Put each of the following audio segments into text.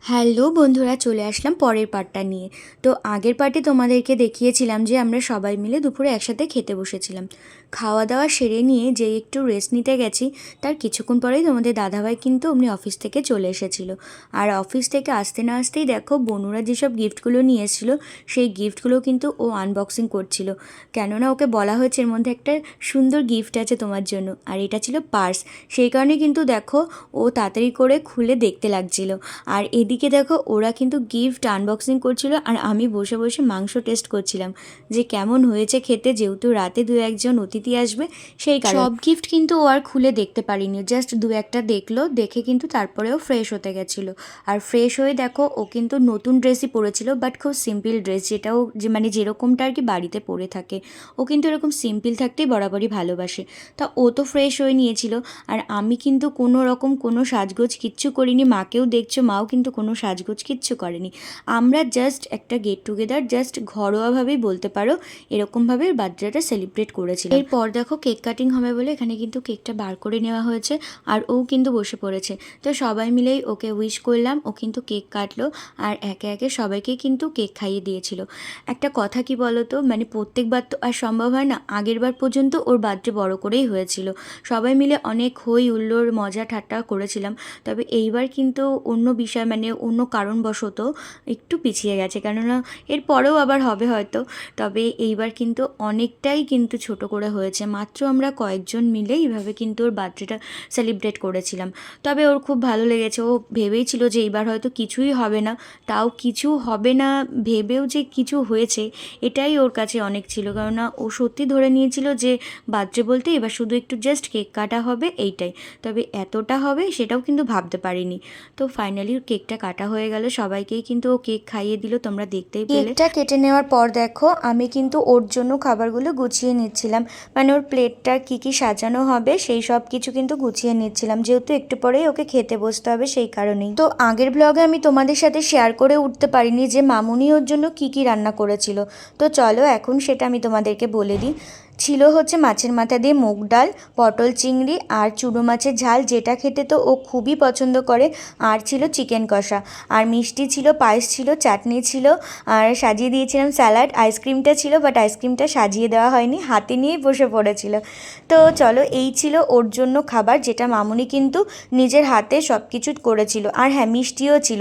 Hello বন্ধুরা, চলে আসলাম পরের পার্টটা নিয়ে। তো আগের পার্টে তোমাদেরকে দেখিয়েছিলাম যে আমরা সবাই মিলে দুপুরে একসাথে খেতে বসেছিলাম। খাওয়া দাওয়া সেরে নিয়ে যে একটু রেস্ট নিতে গেছি, তার কিছুক্ষণ পরেই তোমাদের দাদাভাই কিন্তু অমনি অফিস থেকে চলে এসেছিল। আর অফিস থেকে আসতে না আসতেই দেখো বনুরা যেসব গিফটগুলো নিয়ে এসেছিলো সেই গিফটগুলো কিন্তু ও আনবক্সিং করছিল। কেননা ওকে বলা হয়েছে এর মধ্যে একটা সুন্দর গিফট আছে তোমার জন্য, আর এটা ছিল পার্স। সেই কারণে কিন্তু দেখো ও তাড়াতাড়ি করে খুলে দেখতে লাগছিল। আর এদিকে দেখো ওরা কিন্তু গিফট আনবক্সিং করছিল আর আমি বসে বসে মাংস টেস্ট করছিলাম যে কেমন হয়েছে খেতে, যেহেতু রাতে দু একজন অতিথি আসবে সেই কারণে। সব গিফট কিন্তু ও আর খুলে দেখতে পারিনি, জাস্ট দু একটা দেখলো, দেখে কিন্তু তারপরেও ফ্রেশ হতে গেছিলো। আর ফ্রেশ হয়ে দেখো ও কিন্তু নতুন ড্রেসই পরেছিল, বাট খুব সিম্পল ড্রেস, যেটাও যে মানে যেরকমটা আর কি বাড়িতে পরে থাকে। ও কিন্তু এরকম সিম্পল থাকতেই বরাবরই ভালোবাসে। তা ও তো ফ্রেশ হয়ে নিয়েছিল, আর আমি কিন্তু কোনো রকম কোনো সাজগোজ কিচ্ছু করিনি। মাকেও দেখছো, মাও কিন্তু কোনো সাজগোজ কিচ্ছু করেনি। আমরা জাস্ট একটা গেট টুগেদার, জাস্ট ঘরোয়াভাবেই বলতে পারো, এরকমভাবে বার্থডেটা সেলিব্রেট করেছিলাম। এরপর দেখো কেক কাটিং হবে বলে এখানে কিন্তু কেকটা বার করে নেওয়া হয়েছে, আর ও কিন্তু বসে পড়েছে। তো সবাই মিলেই ওকে উইশ করলাম, ও কিন্তু কেক কাটলো আর একে একে সবাইকে কিন্তু কেক খাইয়ে দিয়েছিল। একটা কথা কি বলো তো, মানে প্রত্যেকবার তো আর সম্ভব হয় না, আগের বার পর্যন্ত ওর বার্থডে বড় করেই হয়েছিল, সবাই মিলে অনেক হই হুল্লোড় মজা ঠাট্টা করেছিলাম। তবে এইবার কিন্তু অন্য বিষয়, মানে অন্য কারণবশত একটু পিছিয়ে গেছে, কেননা এর পরেও আবার হবে হয়তো। তবে এইবার কিন্তু অনেকটাই কিন্তু ছোট করে হয়েছে, মাত্র আমরা কয়েকজন মিলে এইভাবে কিন্তু ওর বার্থডেটা সেলিব্রেট করেছিলাম। তবে ওর খুব ভালো লেগেছে, ও ভেবেই ছিল যে এইবার হয়তো কিছুই হবে না, তাও কিছু হবে না ভেবেও যে কিছু হয়েছে এটাই ওর কাছে অনেক ছিল। কেননা ও সত্যি ধরে নিয়েছিল যে বার্থডে বলতে এবার শুধু একটু জাস্ট কেক কাটা হবে এইটাই, তবে এতটা হবে সেটাও কিন্তু ভাবতে পারিনি। তো ফাইনালি কেকটা কাটা হয়ে গেল, সবাইকেই কিন্তু ও কেক খাইয়ে দিল, তোমরা দেখতেই পেলে। কেকটা কেটে নেওয়ার পর দেখো আমি কিন্তু ওর জন্য খাবারগুলো গুছিয়ে নিচ্ছিলাম, মানে ওর প্লেটটা কি কি সাজানো হবে সেই সব কিছু কিন্তু গুছিয়ে নিচ্ছিলাম, যেহেতু একটু পরেই ওকে খেতে বসতে হবে সেই কারণেই। তো আগের ব্লগে আমি তোমাদের সাথে শেয়ার করে উঠতে পারিনি যে মামুনি ওর জন্য কি কি রান্না করেছিল। তো চলো এখন সেটা আমি তোমাদেরকে বলে দিই। ছিল হচ্ছে মাছের মাথা দিয়ে মুগ ডাল, পটল চিংড়ি আর চুনো মাছের ঝাল, যেটা খেতে তো ও খুবই পছন্দ করে। আর ছিল চিকেন কষা, আর মিষ্টি ছিল, পায়েস ছিল, চাটনি ছিল, আর সাজিয়ে দিয়েছিলাম স্যালাড। আইসক্রিমটা ছিল, বাট আইসক্রিমটা সাজিয়ে দেওয়া হয়নি, হাতে নিয়েই বসে পড়েছিল। তো চলো এই ছিল ওর জন্য খাবার, যেটা মামুনি কিন্তু নিজের হাতে সব কিছু করেছিল। আর হ্যাঁ, মিষ্টিও ছিল।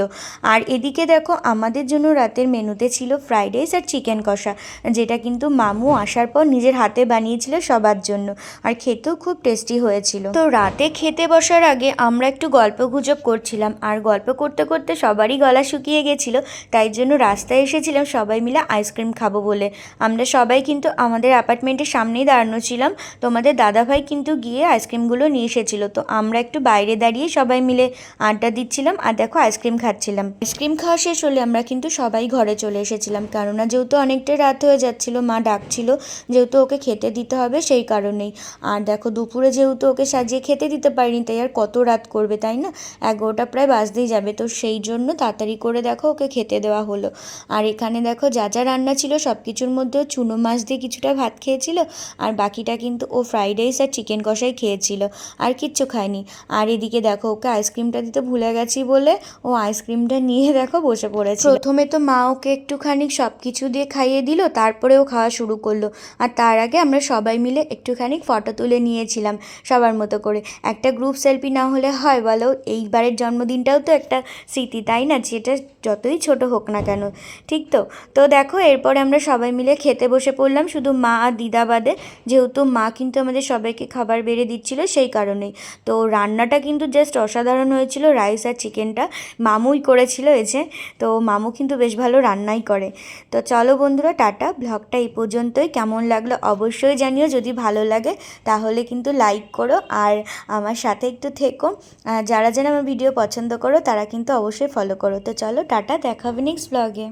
আর এদিকে দেখো আমাদের জন্য রাতের মেনুতে ছিল ফ্রাইড রাইস আর চিকেন কষা, যেটা কিন্তু মামু আসার পর নিজের হাতে বানিয়েছিল সবার জন্য, আর খেতেও খুব টেস্টি হয়েছিল। তো রাতে খেতে বসার আগে আমরা একটু গল্প গুজব করছিলাম, আর গল্প করতে করতে সবারই গলা শুকিয়ে গেছিল, তাই জন্য রাস্তায় এসেছিলাম সবাই মিলে আইসক্রিম খাবো বলে। আমরা সবাই কিন্তু আমাদের অ্যাপার্টমেন্টের সামনেই দাঁড়ানো ছিলাম, তোমাদের দাদাভাই কিন্তু গিয়ে আইসক্রিমগুলো নিয়ে এসেছিলো। তো আমরা একটু বাইরে দাঁড়িয়ে সবাই মিলে আড্ডা দিচ্ছিলাম, আর দেখো আইসক্রিম খাচ্ছিলাম। আইসক্রিম খাওয়া শেষ হলে আমরা কিন্তু সবাই ঘরে চলে এসেছিলাম, কেননা যেহেতু অনেকটাই রাত হয়ে যাচ্ছিল, মা ডাকছিল যেহেতু ওকে খেতে দিতে হবে সেই কারণেই। আর দেখো দুপুরে যেহেতু ওকে সাজিয়ে খেতে দিতে পারিনি, তাই আর কত রাত করবে তাই না, 11টা প্রায় বাজতেই যাবে, তো সেই জন্য তাড়াতাড়ি করে দেখো ওকে খেতে দেওয়া হলো। আর এখানে দেখো যা যা রান্না ছিল সব কিছুর মধ্যেও চুনো মাছ দিয়ে কিছুটা ভাত খেয়েছিল, আর বাকিটা কিন্তু ও ফ্রাইড রাইস আর চিকেন কষাই খেয়েছিল, আর কিচ্ছু খায়নি। আর এদিকে দেখো ওকে আইসক্রিমটা দিতে ভুলে গেছি বলে ও আইসক্রিমটা নিয়ে দেখো বসে পড়েছে। প্রথমে তো মা ওকে একটুখানি সব কিছু দিয়ে খাইয়ে দিল, তারপরে ও খাওয়া শুরু করলো। আর তার আগে আমরা সবাই মিলে একটুখানি ফটো তুলে নিয়েছিলাম সবার মতো করে। একটা গ্রুপ সেলফি না হলে হয় বলো, এইবারের জন্মদিনটাও তো একটা স্মৃতি তাই না, যেটা যতই ছোট হোক না কেন, ঠিক তো। তো দেখো এরপরে আমরা সবাই মিলে খেতে বসে পড়লাম, শুধু মা আর দিদা বাদে, যেহেতু মা কিন্তু আমাদের সবাইকে খাবার বেড়ে দিচ্ছিল সেই কারণেই। তো রান্নাটা কিন্তু জাস্ট অসাধারণ হয়েছিল, রাইস আর চিকেনটা মামুই করেছিল এসে, তো মামু কিন্তু বেশ ভালো রান্নাই করে। তো চলো বন্ধুরা, টাটা, ব্লগটা এই পর্যন্তই। কেমন লাগলো অবশ্যই জানিও, যদি ভালো লাগে তাহলে কিন্তু লাইক করো, আর আমার সাথে একটু থেকো। যারা যারা আমার ভিডিও পছন্দ করো তারা কিন্তু অবশ্যই ফলো করো। তো চলো টাটা, দেখা হবে নেক্সট ব্লগে।